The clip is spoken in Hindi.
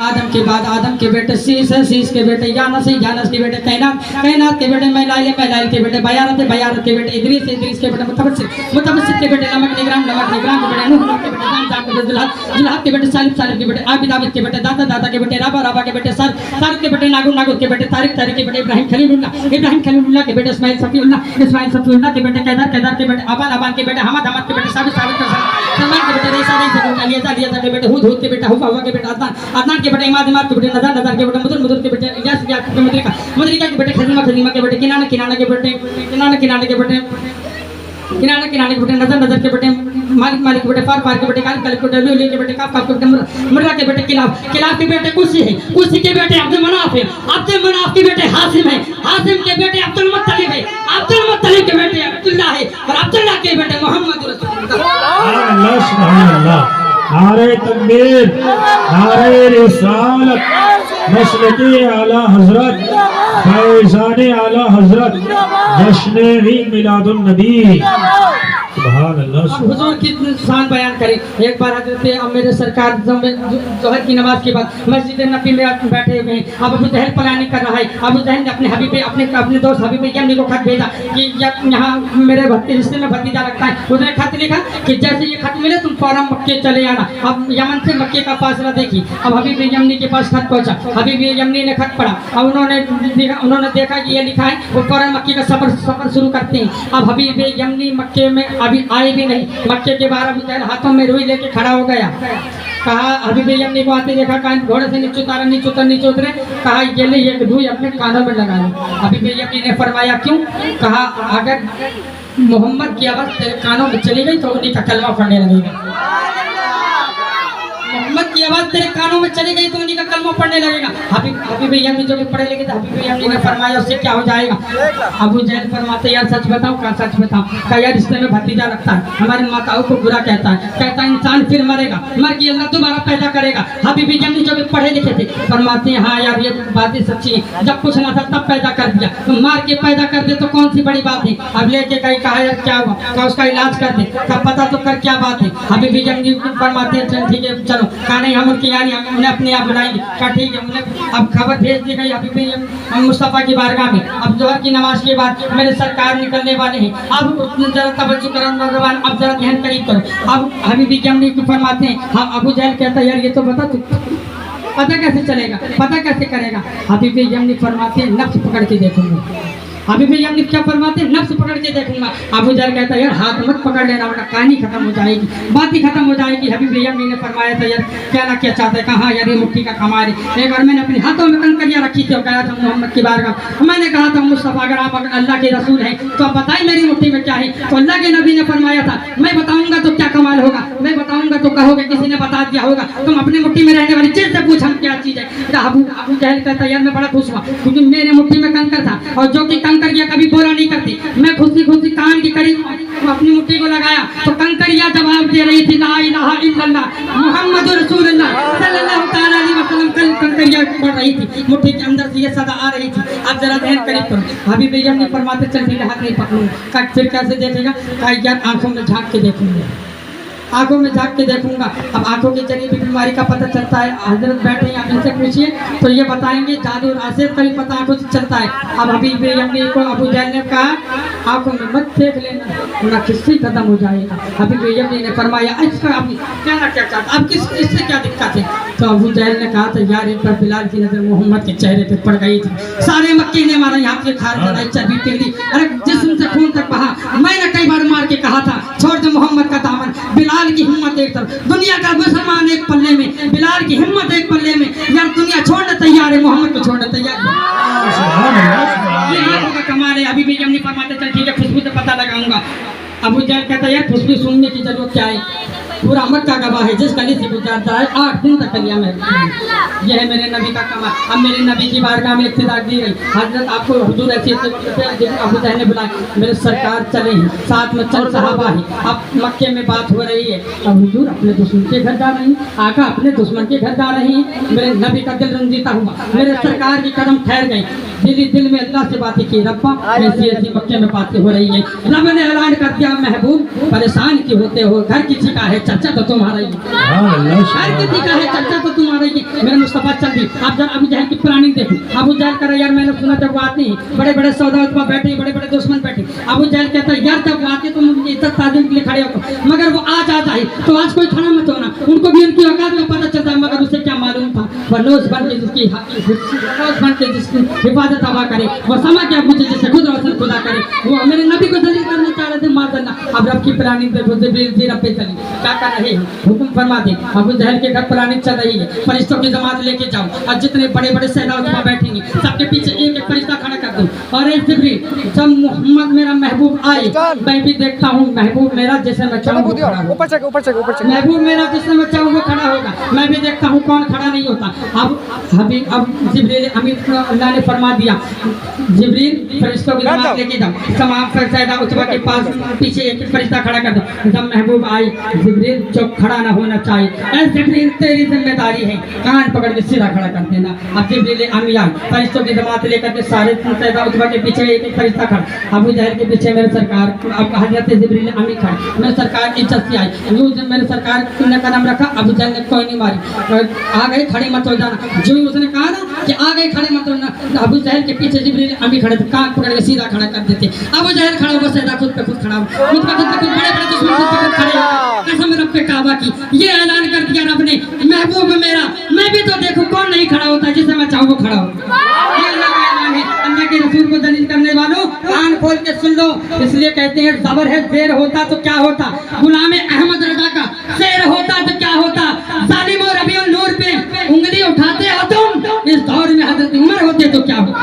आदम के बाद आदम के बेटे शीश है, शीश के बेटे यानस है, यानस के बेटे कैनात, कैनात के बेटे मैलाइल, मैलाइल के बेटे बयारत है, बयारत के बेटे इदरीस है, इदरीस के बेटे मुतवस्सिल, मुतवस्सिल के बेटे नमक निगरान, नमक निगरान के बेटे नूह, नूह के बेटे जाम, जाम के बेटे जुल्हा, जुल्हा के बेटे सालिब, सालिब के बेटे आबिद, आबिद के बेटे दाता, दाता के बेटे राबा, राबा के बेटे सर, सर के बेटे नागुर, नागुर के बेटे तारिक, तारिक के बेटे इब्राहिम खलीलुल्लाह, इब्राहिम खलीलुल्लाह के बेटे इस्माइल सफीउल्लाह, इस्माइल सफीउल्लाह के बेटे कैदर, कैदर के बेटे अबान, अबान के बेटे हमद, हमद के बेटे साबित, साबित के सलमान के बेटे रईसा, रईसा के बेटे अलियजा, अलियजा के बेटे हुद, हुद के बेटे हुवा, हुवा के बेटे अदनान, अदनान के बेटे इमाद, इमाद के बेटे नज़र, नज़र के बेटे मुदर, मुदर के बेटे इलियास, इलियास के मुद्रिका, मुद्रिका के बेटे खज़ीमा, खज़ीमा के बेटे किनाना, किनाना के बेटे किनाना, किनाना के बेटे किनाना, किनाने के बेटे नजर, नजर के बेटे मालिक, मालिक के बेटे फार, फार के बेटे कालिक, कालिक के बेटे लुली के बेटे काफ, काफ के बेटे मुर्रा के बेटे किलाफ, किलाफ के बेटे कुर्सी है, कुर्सी के बेटे अब्दुल मनाफ है, अब्दुल मनाफ के बेटे हासिम है, हासिम के बेटे अब्दुल मुत्तलिब है, अब्दुल मुत्तलिब के बेटे अब्दुल्लाह है और अब्दुल्लाह के बेटे मोहम्मद रसूलुल्लाह। अल्लाह सुभान अल्लाह। नारे तकबीर, नारे रिसालत, मसलकी आला हजरत, फैज़ाने आला हजरत, जश्न ईद मिलादुन नबी। सुभान अल्लाह। हुजूर की शान बयान करें। एक बार हजरत मेरे सरकार जोहर की नमाज के बाद मस्जिद नबी में बैठे हुए हैं। अब अबू जहल प्लानिंग कर रहा है। अबू जहल ने अपने हबीब अपने दोस्त हबीब यमनी को खत भेजा कि यहाँ मेरे रिश्ते में भतीजा लगता है। उसने खत लिखा कि जैसे ये खत मिले तुम फौरन मक्के चले आना। अब यमन से मक्के का फासला देखी। अब हबीब यमनी के पास खत पहुंचा। हबीब यमनी ने खत पढ़ा। अब उन्होंने देखा कि ये लिखा है। वो फौरन मक्के का सफर शुरू करते हैं। अब हबीब यमनी मक्के में अभी आए भी नहीं। मक्के के बाहर अबू जहल हाथों में रुई लेके खड़ा हो गया। कहा हबीब यमनी को आते देखा, कान घोड़े से नीचे उतारा, नीचे उतर, नीचे उतरे। कहा ये ले एक रुई अपने कानों में लगा लो। हबीब यमनी ने फरमाया क्यों? कहा अगर मोहम्मद की आवाज़ तेरे कानों में चली गई तो उन्हीं का कलमा पढ़ने लगेगा। मोहम्मद की आवाज़ तेरे कानों में चली गई तो उन्हीं का कलमा पढ़ने लगेगा। हबीब यमनी जो पढ़े लगे थे, हबीब यमनी ने फरमाया उससे क्या हो जाएगा? अबू जहल फरमाते यार सच बताओ, क्या सच बताओ? क्या यार रिश्ते में भतीजा रखता है, हमारी माताओं को बुरा कहता है, कहता है इंसान फिर मरेगा, मर के अल्लाह दोबारा पैदा करेगा। हबीब यमनी जो पढ़े लिखे थे फरमाते हैं हाँ यार ये बात ही सच्ची है। जब कुछ ना था तब पैदा कर दिया, तो मार के पैदा कर दे तो कौन सी बड़ी बात है। अब लेके कहीं कहा यार क्या हुआ, क्या उसका इलाज कर दे, क्या पता तो कर क्या बात है। हबीब यमनी फरमाते हैं चल ठीक है चलो। कहा नहीं हम उनकी यानी हम उन्हें अपने आप बुलाएंगे। कहा ठीक है। उन्हें अब खबर भेज दी गई हबीब मुस्तफ़ा की बारगाह में। अब जोहर की नमाज के बाद मेरे सरकार निकलने वाले हैं। अब जरा तवज्जो करो नौजवान, अब जरा ध्यान करीब करो। अब हबीब यमनी को फरमाते हैं हाँ। अबू जहल कहता है यार ये तो बता तू पता कैसे चलेगा, पता कैसे करेगा? हबीब यमनी फरमाते हैं नफ्स पकड़ के देखूंगा। हबीब यमनी क्या फरमाते हैं? नफ्स पकड़ के देखूंगा। अबू जहल कहता है यार हाथ मत पकड़ लेना वरना कहानी खत्म हो जाएगी, बात ही खत्म हो जाएगी। हबीब यमनी ने फरमाया था यार क्या ना क्या चाहते, कहा यार ये मुट्ठी का कमाल है। एक बार मैंने अपने हाथों में कंकरियाँ रखी थी और गया था मोहम्मद की बारगाह। मैंने कहा था मुस्तफ़ा अगर आप अल्लाह के रसूल हैं तो आप बताइए मेरी मुट्ठी में क्या है। तो अल्लाह के नबी ने फरमाया था मैं बताऊंगा तो क्या कमाल होगा, मैं बताऊंगा तो कहोगे किसी ने बता दिया होगा। तुम अपनी मुट्ठी में रहने वाली चीज से पूछ हम क्या चीज है। अबू जहल कहता यार मैं बड़ा खुश हुआ क्योंकि मेरे मुट्ठी में कंकर था और जो कि कंकरिया कभी बोला नहीं करती। मैं खुशी खुशी कान की करीब अपनी मुट्ठी को लगाया तो कंकरिया जवाब दे रही थी ला इलाहा इल्लल्लाह मुहम्मद रसूलुल्लाह सल्लल्लाहु तआला अलैहि वसल्लम। कल कंकरिया पड़ रही थी, मुट्ठी के अंदर से ये सदा आ रही थी। अब जरा ध्यान करीब करो। हबीब यमनी फरमाते चल ठीक हाथ नहीं पकड़ूंगा। फिर कैसे देखेगा? कहा यार आंखों में झांक के देखूंगा, आंखों में झांक के देखूंगा। अब आंखों के जरिए भी बीमारी का पता चलता है। हजरत बैठे हैं, आप इनसे पूछिए तो ये बताएंगे जादू और आसिफ का भी पता आंखों से चलता है। अब हबीब यमनी को अबू जहल ने कहा आंखों में मत देख लेना वरना किस्से खत्म हो जाएगा। हबीब यमनी ने फरमाया अच्छा आप क्या ना क्या चाहता, अब इससे क्या दिक्कत है? तो अबू जहल ने कहा था यार एक बार बिलाल की नजर मोहम्मद के चेहरे पे पड़ गई थी, सारे मक्के ने मारा, यहाँ से खार चलाई, चर्बी पिघली, अरे जिस्म से खून तक बहा। मैंने कई बार मार के कहा था छोड़ दे मोहम्मद का दामन। बिलाल की हिम्मत एक तरफ, दुनिया का मुसलमान एक पल्ले में, बिलाल की हिम्मत एक पल्ले में। यार दुनिया छोड़ने तैयार है, मोहम्मद को छोड़ने तैयार है। ये आंखों का कमाल है। अभी भी यमनी फरमाते चल ठीक है खुशबू से पता लगाऊंगा। अबू जहल कहता है यार खुशबू सुनने की जरूरत क्या है, पूरा मक्का गवाह है, जिस गली से गुजरता है 8 दिन तक गलियां में। यह है मेरे नबी का कमाल। अब मेरे नबी की बारगाह में इब्तिदा दी गई। हजरत आपको हुजूर ऐसे अबू जहल ने बुलाया, मेरे सरकार चले हैं, साथ में चंद सहाबा है। अब मक्के में बात हो रही है, अब हुजूर अपने दुश्मन के घर जा रहे हैं, आका अपने दुश्मन के घर जा रहे हैं। मेरे नबी का दिल रंजीता हुआ, मेरे सरकार की कदम ठहर गई। दिल में अल्लाह से बातें की, रब्बा ऐसी ऐसी मक्के में बातें हो रही है। रब ने ऐलान कर दिया, महबूब परेशान क्यों होते हो, घर किसी का है चर्चा तो तुम्हारा ही, घर किसी का है चर्चा तो तुम्हारा ही। मेरे मुस्तफा चल दी, आप जरा अबू जहल की प्लानिंग देखो। अबू जहल कर यार मैंने सुना जब वो आते हैं बड़े बड़े सौदा बैठे, बड़े बड़े दुश्मन बैठे, अबू जहल कहता है यार जब वो आते तो मुझे इज्जत ताज़ीम के लिए खड़े होकर, मगर वो आज आ जाए तो आज कोई खड़ा मत होना, उनको भी उनकी औकात में पता चलता है, मगर उसे क्या मालूम था बनोस बन के जिसकी हिफाजत हवा करे, वो समा क्या मुझे जैसे खुद रोशन खुदा करे, वो मेरे नबी को दलील करना चाह रहे थे माजल्ला। अब रब की प्लानिंग देखो, जिब्रील रब पे चली, क्या कर रहे हैं, हुक्म फरमा दे। अबू जहल के घर प्लानिंग चल रही है, फरिश्तों की जमात लेके जाओ और जितने बड़े बड़े सैदा बैठेंगे सबके पीछे एक एक फरिश्ता खड़ा कर दो। और एक जिब्रील जब मोहम्मद मेरा महबूब आए, मैं भी देखता हूँ महबूब मेरा जैसे मैं चाहूँ महबूब मेरा जिससे मैं चाहूँ वो खड़ा होगा, मैं भी देखता हूँ कौन खड़ा नहीं होता। अब जिब्रील अमीर को अल्लाह ने फरमा दिया, जिब्रील फरिश्तों की जमात लेके जाओ, तमाम सैदा उतबा के पास पीछे एक फरिश्ता खड़ा कर दो। जब महबूब आए जिब्रील चुप खड़ा ना होना चाहिए, ऐ जिब्रील तेरी जिम्मेदारी है, कान पकड़ के सीधा खड़ा कर देना। अब जिब्रील अमी आए, फरिश्तों की जमात लेकर के सारे सैदा उतबा के पीछे एक एक फरिश्ता खड़ा, अबू जहल के पीछे मेरे सरकार, अब हजरत जिब्रील अमी खड़े, मेरे सरकार की इज्जत से आई, यूं जब मेरे सरकार ने कदम रखा, अबू जहल ने कोई नहीं मारी, आ गए खड़े मत हो जाना, जो उसने कहा ना कि आ गए खड़े मत होना, अबू जहल के पीछे जिब्रील अमी खड़े थे, कान पकड़ के सीधा खड़ा कर देते। अबू जहल खड़ा हुआ, सैदा खुद पे खुद खड़ा हुआ, खुद पे खुद बड़े बड़े दुश्मन खुद पे खुद खड़े हुए, कसम रब पे काबा की, ये ऐलान कर दिया रब ने, महबूब मेरा, मैं भी तो देखूं कौन नहीं खड़ा होता, जिसे मैं चाहूँ वो खड़ा हो। ये अल्लाह का ऐलान है। अल्लाह के रसूल को दलील करने वालों कान खोल के सुन लो, इसलिए कहते हैं जबर है शेर होता तो क्या होता, गुलाम अहमद रजा का शेर होता तो क्या होता, जालिम और रबीउल नूर पे उंगली उठाते हो तुम, इस दौर में हजरत उमर होते तो क्या होता।